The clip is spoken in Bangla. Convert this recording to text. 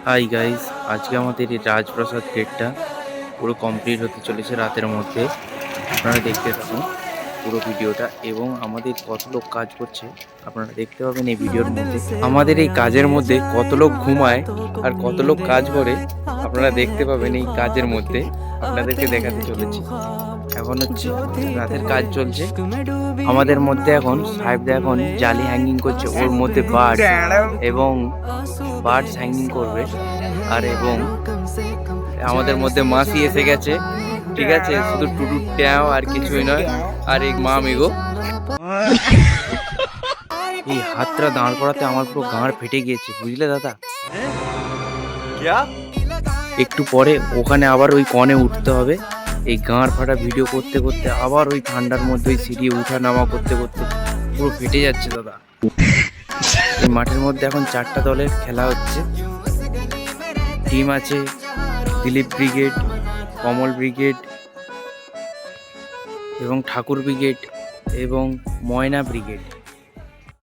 হাই গাইস, আজকে আমাদের এই রাজপ্রাসাদ গেটটা পুরো কমপ্লিট হতে চলেছে রাতের মধ্যে। আপনারা দেখতে থাকুন পুরো ভিডিওটা এবং আমাদের কত লোক কাজ করছে আপনারা দেখতে পাবেন এই ভিডিওর মধ্যে। আমাদের এই কাজের মধ্যে কত লোক ঘুমায় আর কত লোক কাজ করে আপনারা দেখতে পাবেন এই কাজের মধ্যে। আপনাদেরকে দেখাতে চলেছি। এখন হচ্ছে রাতের কাজ চলছে আমাদের মধ্যে। এখন সাহেবদা এখন জালি হ্যাঙ্গিং করছে, ওর মধ্যে বার্ড এবং বার্ডস হ্যাঙ্গিং করবে। আর এবং আমাদের মধ্যে মাসি এসে গেছে, ঠিক আছে, শুধু টুটু ট্যাও আর কিছুই নয়। আর এই মা মেগো এই হাতটা দাঁড় করাতে আমার পুরো গাঁড় ফেটে গিয়েছে, বুঝলে দাদা। একটু পরে ওখানে আবার ওই কনে উঠতে হবে। এই গাঁড় ফাটা ভিডিও করতে করতে আবার ওই ঠান্ডার মধ্যে ওই সিঁড়ি উঠা নামা করতে করতে পুরো ফেটে যাচ্ছে দাদা। এই মাঠের মধ্যে এখন 4টা দলের খেলা হচ্ছে। টিম আছে দিলীপ ব্রিগেড, কমল ব্রিগেড এবং ঠাকুর ব্রিগেড এবং ময়না ব্রিগেড।